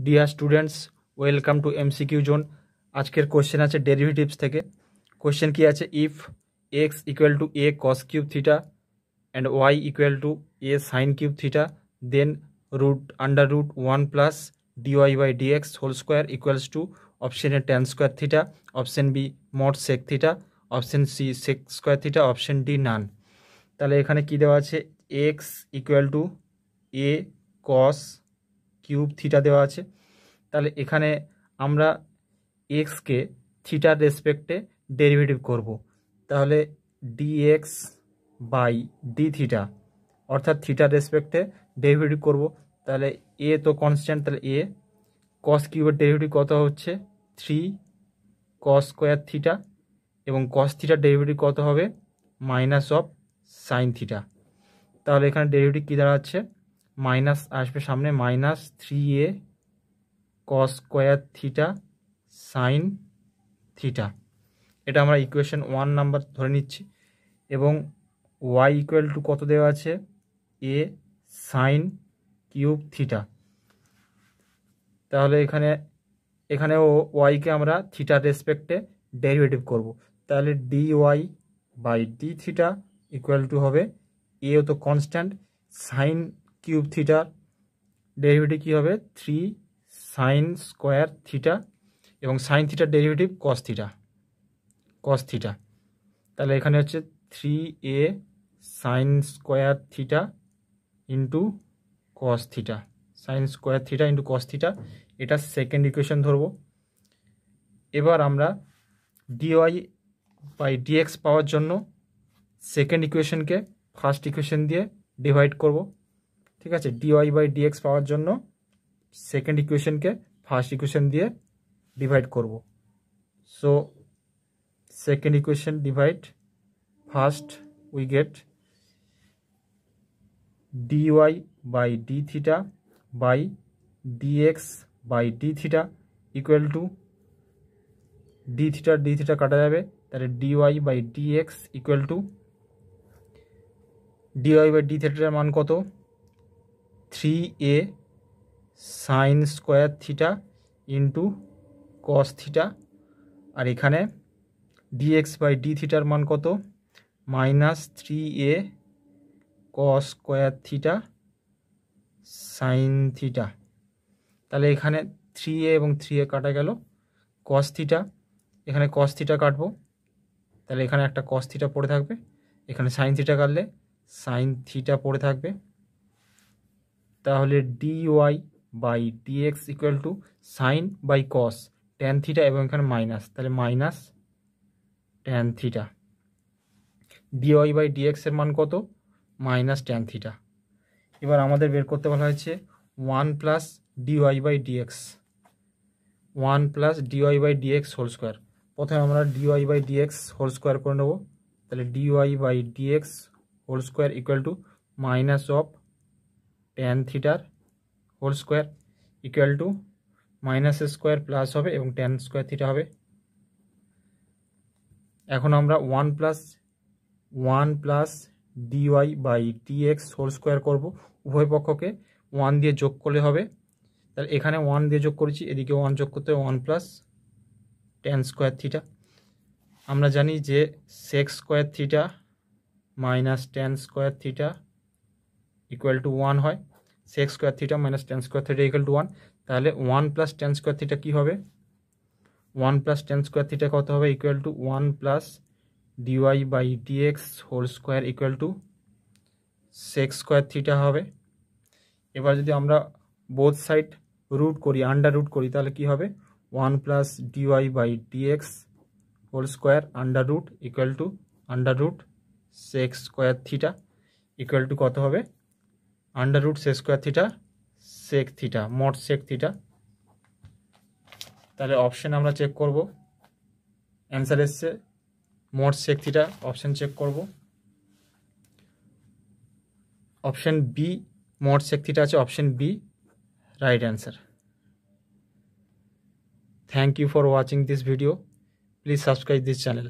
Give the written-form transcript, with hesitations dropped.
Deer students, welcome to MCQ zone. আজকের question আছে derivatives থেকে। কোশ্চেন কি আছে? If x equal to a cos cube theta and y equal to a sine cube theta, then under root 1 plus dy by dx whole square equals to option A tan square theta, option B mod sec theta, option C sec square theta, option D none. তাহলে এখানে কি দেওয়া আছে? X equal to a cos cube theta দেওয়া আছে। তাহলে এখানে আমরা এক্সকে থিটার রেসপেক্টে ডেরিভেটিভ করব। তাহলে ডিএক্স বাই ডি থিটা অর্থাৎ থিটার রেসপেক্টে ডেরিভেটিভ করব। তাহলে এ তো কনস্ট্যান্ট, তাহলে এ কস কিউবের ডেরিভেটিভ কত হচ্ছে? 3 কস স্কোয়ার থিটা, এবং কস থিটার ডেরিভেটিভ কত হবে? Minus of sign theta. তাহলে এখানে ডেরিভেটিভ কী দাঁড়াচ্ছে? মাইনাস আসবে সামনে, minus 3a cos square theta sine theta. এটা আমরা ইকুয়েশন 1 নাম্বার ধরে নিচ্ছি। এবং ওয়াই ইকুয়াল টু কত দেওয়া আছে? A sine cube theta. তাহলে এখানেও ওয়াইকে আমরা থিটার রেসপেক্টে ডেরিভেটিভ করব। তাহলে d y by d theta equal to হবে, এও তো কনস্ট্যান্ট, সাইন কিউব থিটার ডেরিভেটিভ কী হবে? 3 সাইন স্কোয়ার থিটা, এবং সাইন থিটার ডেরিভেটিভ কস থিটা। তাহলে এখানে হচ্ছে 3a sine square theta into cos theta, sine square theta into cos theta. এটা সেকেন্ড ইকুয়েশন ধরবো। এবার আমরা ডিওয়াই বাই ডিএক্স পাওয়ার জন্য সেকেন্ড ইকুয়েশনকে ফার্স্ট ইকুয়েশন দিয়ে ডিভাইড করব। ঠিক আছে, ডিওয়াই বাই ডিএক্স পাওয়ার জন্য সেকেন্ড ইকুয়েশনকে ফার্স্ট ইকুয়েশন দিয়ে ডিভাইড করব। So second equation divide first, we get dy by d theta by dx by d theta equal to d theta কাটা যাবে। তাহলে dy by dx equal to dy by d থিটার মান কত? 3a sine square theta into cos theta. আর এখানে dx by d থিটার মান কত? Minus 3a cos square theta sine theta. তাহলে এখানে 3a এবং 3a কাটা গেল। কস থিটা, এখানে কস থিটা কাটবো, তাহলে এখানে একটা কস থিটা পড়ে থাকবে। এখানে সাইন থিটা কাটলে সাইন থিটা পড়ে থাকবে। তাহলে dy by dx equal to sine by cos tan theta, এবং এখানে মাইনাস, তাহলে minus tan theta. D y by d x এর মান কত? Minus tan theta. এবার আমাদের বের করতে বলা হয়েছে 1 plus dy by d x, 1 plus dy by dx whole square. প্রথমে আমরা d y by dx whole square করে নেব। তাহলে dy by dx whole square equal to minus of tan থিটার whole square equal to minus square plus হবে, এবং tan square theta হবে। এখন আমরা 1 plus dy by dx whole square করবো। উভয় পক্ষকে 1 দিয়ে যোগ করলে হবে। তাহলে এখানে 1 দিয়ে যোগ করেছি, এদিকে 1 যোগ করতে হবে, 1 প্লাস ট্যান স্কোয়ার থিটা। আমরা জানি যে sec square theta minus tan square theta equal to 1 হয়। Sec square theta minus tan square theta equal to 1। তাহলে 1 প্লাস ট্যান স্কোয়ার থিটা কী হবে? 1 প্লাস ট্যান স্কোয়ার থিটা কত হবে? Equal to 1 plus dy by dx whole square equal to sec square theta হবে। এবার যদি আমরা বোথ সাইড রুট করি, আন্ডার রুট করি, তাহলে কি হবে? 1 plus dy by dx whole square under root equal to under root sec square theta equal to কত হবে? Under root sec square theta sec theta, mod sec theta. তাহলে option আমরা check করব। Answer এসছে mod sec theta, option check করব। Option B mod sec theta আছে, option B right answer. Thank you for watching this video. Please subscribe this channel.